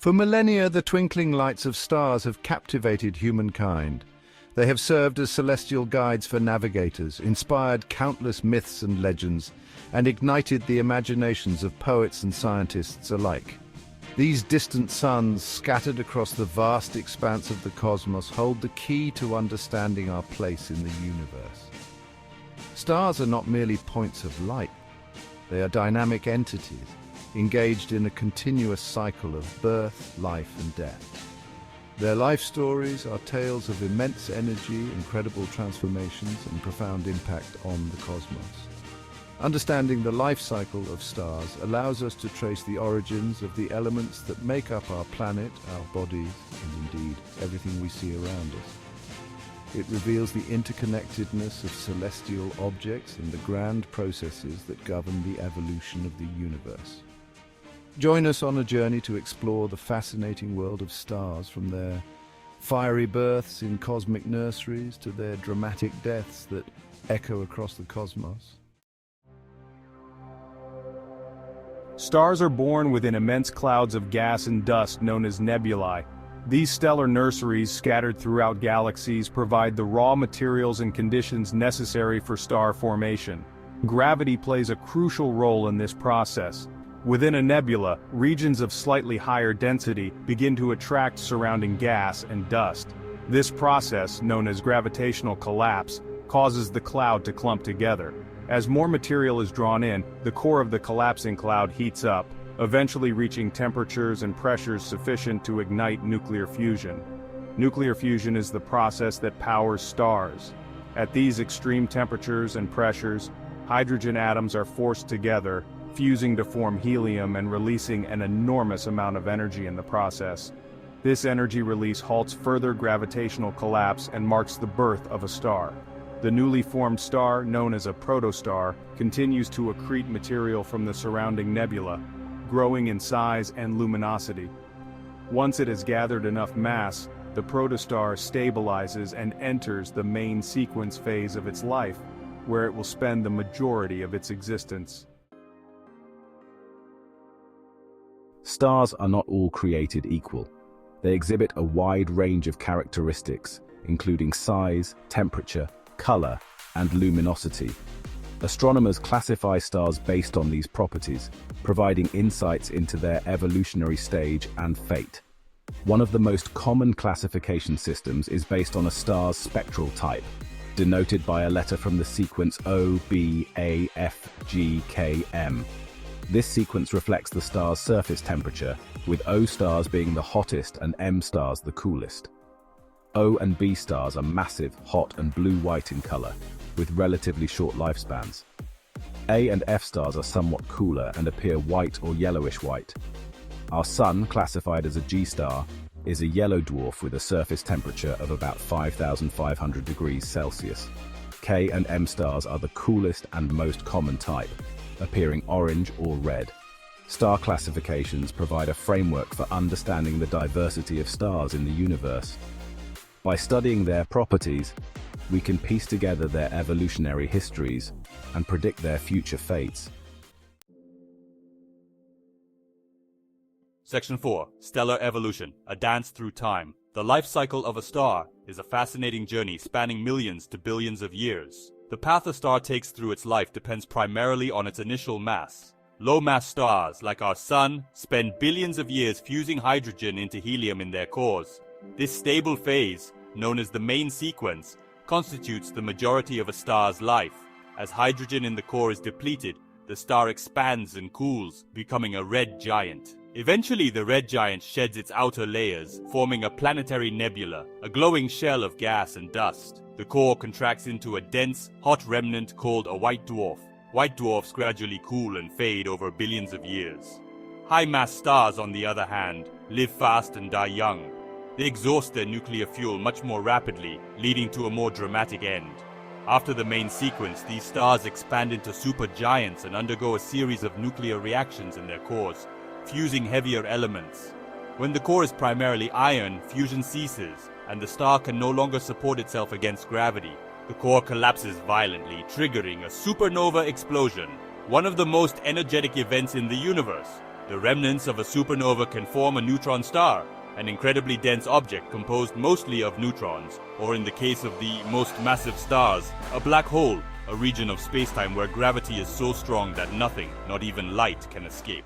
For millennia, the twinkling lights of stars have captivated humankind. They have served as celestial guides for navigators, inspired countless myths and legends, and ignited the imaginations of poets and scientists alike. These distant suns, scattered across the vast expanse of the cosmos, hold the key to understanding our place in the universe. Stars are not merely points of light. They are dynamic entities, engaged in a continuous cycle of birth, life, and death. Their life stories are tales of immense energy, incredible transformations, and profound impact on the cosmos. Understanding the life cycle of stars allows us to trace the origins of the elements that make up our planet, our bodies, and indeed everything we see around us. It reveals the interconnectedness of celestial objects and the grand processes that govern the evolution of the universe. Join us on a journey to explore the fascinating world of stars, from their fiery births in cosmic nurseries to their dramatic deaths that echo across the cosmos. Stars are born within immense clouds of gas and dust known as nebulae. These stellar nurseries, scattered throughout galaxies, provide the raw materials and conditions necessary for star formation. Gravity plays a crucial role in this process. Within a nebula, regions of slightly higher density begin to attract surrounding gas and dust. This process, known as gravitational collapse, causes the cloud to clump together. As more material is drawn in, the core of the collapsing cloud heats up, eventually reaching temperatures and pressures sufficient to ignite nuclear fusion. Nuclear fusion is the process that powers stars. At these extreme temperatures and pressures, hydrogen atoms are forced together, fusing to form helium and releasing an enormous amount of energy in the process. This energy release halts further gravitational collapse and marks the birth of a star. The newly formed star, known as a protostar, continues to accrete material from the surrounding nebula, growing in size and luminosity. Once it has gathered enough mass, the protostar stabilizes and enters the main sequence phase of its life, where it will spend the majority of its existence. Stars are not all created equal. They exhibit a wide range of characteristics, including size, temperature, color, and luminosity. Astronomers classify stars based on these properties, providing insights into their evolutionary stage and fate. One of the most common classification systems is based on a star's spectral type, denoted by a letter from the sequence O, B, A, F, G, K, M. This sequence reflects the star's surface temperature, with O stars being the hottest and M stars the coolest. O and B stars are massive, hot, and blue-white in color, with relatively short lifespans. A and F stars are somewhat cooler and appear white or yellowish-white. Our Sun, classified as a G star, is a yellow dwarf with a surface temperature of about 5,500 degrees Celsius. K and M stars are the coolest and most common type, appearing orange or red. Star classifications provide a framework for understanding the diversity of stars in the universe. By studying their properties, we can piece together their evolutionary histories and predict their future fates. Section 4. Stellar Evolution, a dance through time. The life cycle of a star is a fascinating journey spanning millions to billions of years. The path a star takes through its life depends primarily on its initial mass. Low-mass stars, like our Sun, spend billions of years fusing hydrogen into helium in their cores. This stable phase, known as the main sequence, constitutes the majority of a star's life. As hydrogen in the core is depleted, the star expands and cools, becoming a red giant. Eventually, the red giant sheds its outer layers, forming a planetary nebula, a glowing shell of gas and dust. The core contracts into a dense, hot remnant called a white dwarf. White dwarfs gradually cool and fade over billions of years. High-mass stars, on the other hand, live fast and die young. They exhaust their nuclear fuel much more rapidly, leading to a more dramatic end. After the main sequence, these stars expand into supergiants and undergo a series of nuclear reactions in their cores, fusing heavier elements. When the core is primarily iron, fusion ceases, and the star can no longer support itself against gravity. The core collapses violently, triggering a supernova explosion, one of the most energetic events in the universe. The remnants of a supernova can form a neutron star, an incredibly dense object composed mostly of neutrons, or in the case of the most massive stars, a black hole, a region of spacetime where gravity is so strong that nothing, not even light, can escape.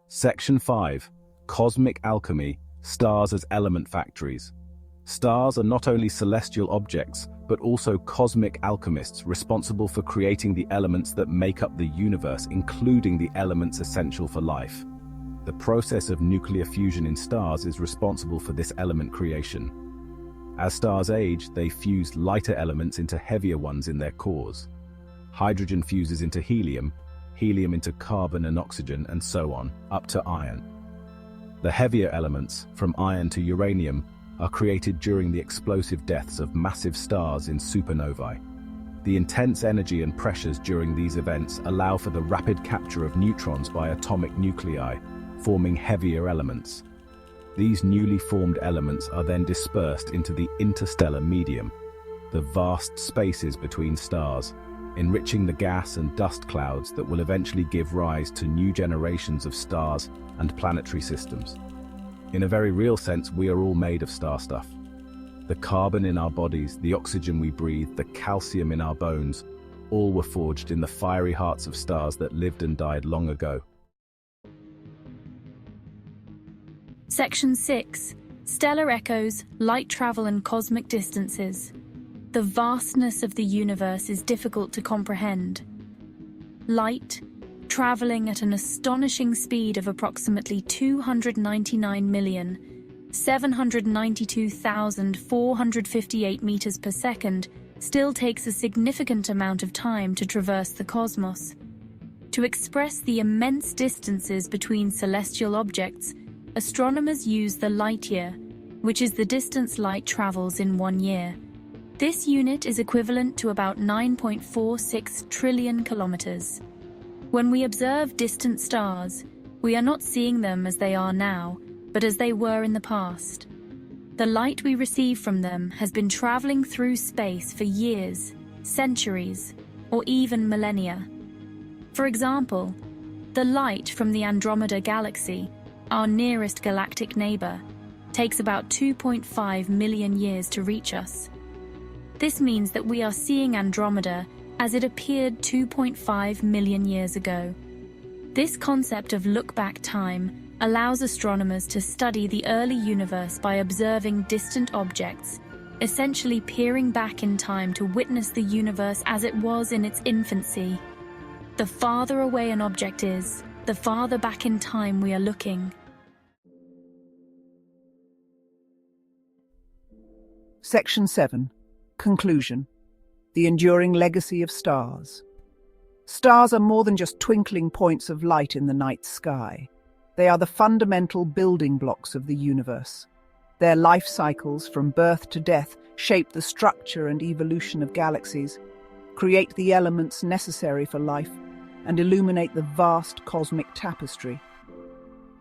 Section 5. Cosmic Alchemy, Stars as Element Factories. Stars are not only celestial objects, but also cosmic alchemists responsible for creating the elements that make up the universe, including the elements essential for life. The process of nuclear fusion in stars is responsible for this element creation. As stars age, they fuse lighter elements into heavier ones in their cores. Hydrogen fuses into helium, helium into carbon and oxygen, and so on, up to iron. The heavier elements, from iron to uranium, are created during the explosive deaths of massive stars in supernovae. The intense energy and pressures during these events allow for the rapid capture of neutrons by atomic nuclei, forming heavier elements. These newly formed elements are then dispersed into the interstellar medium, the vast spaces between stars, enriching the gas and dust clouds that will eventually give rise to new generations of stars and planetary systems. In a very real sense, we are all made of star stuff. The carbon in our bodies, the oxygen we breathe, the calcium in our bones, all were forged in the fiery hearts of stars that lived and died long ago. Section 6. Stellar Echoes, Light Travel and Cosmic Distances. The vastness of the universe is difficult to comprehend. Light, traveling at an astonishing speed of approximately 299,792,458 meters per second, still takes a significant amount of time to traverse the cosmos. To express the immense distances between celestial objects, astronomers use the light year, which is the distance light travels in 1 year. This unit is equivalent to about 9.46 trillion kilometers. When we observe distant stars, we are not seeing them as they are now, but as they were in the past. The light we receive from them has been traveling through space for years, centuries, or even millennia. For example, the light from the Andromeda galaxy, our nearest galactic neighbor, takes about 2.5 million years to reach us. This means that we are seeing Andromeda as it appeared 2.5 million years ago. This concept of look-back time allows astronomers to study the early universe by observing distant objects, essentially peering back in time to witness the universe as it was in its infancy. The farther away an object is, the farther back in time we are looking. Section 7. Conclusion. The enduring legacy of stars. Stars are more than just twinkling points of light in the night sky. They are the fundamental building blocks of the universe. Their life cycles, from birth to death, shape the structure and evolution of galaxies, create the elements necessary for life, and illuminate the vast cosmic tapestry.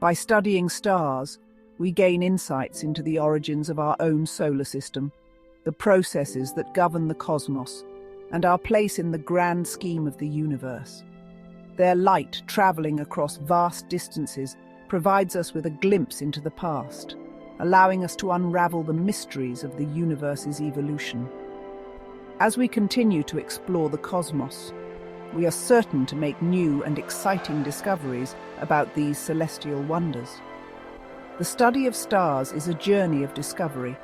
By studying stars, we gain insights into the origins of our own solar system, the processes that govern the cosmos, and our place in the grand scheme of the universe. Their light, traveling across vast distances, provides us with a glimpse into the past, allowing us to unravel the mysteries of the universe's evolution. As we continue to explore the cosmos, we are certain to make new and exciting discoveries about these celestial wonders. The study of stars is a journey of discovery,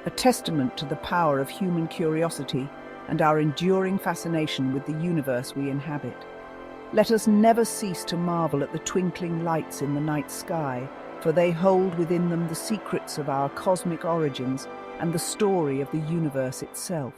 a testament to the power of human curiosity and our enduring fascination with the universe we inhabit. Let us never cease to marvel at the twinkling lights in the night sky, for they hold within them the secrets of our cosmic origins and the story of the universe itself.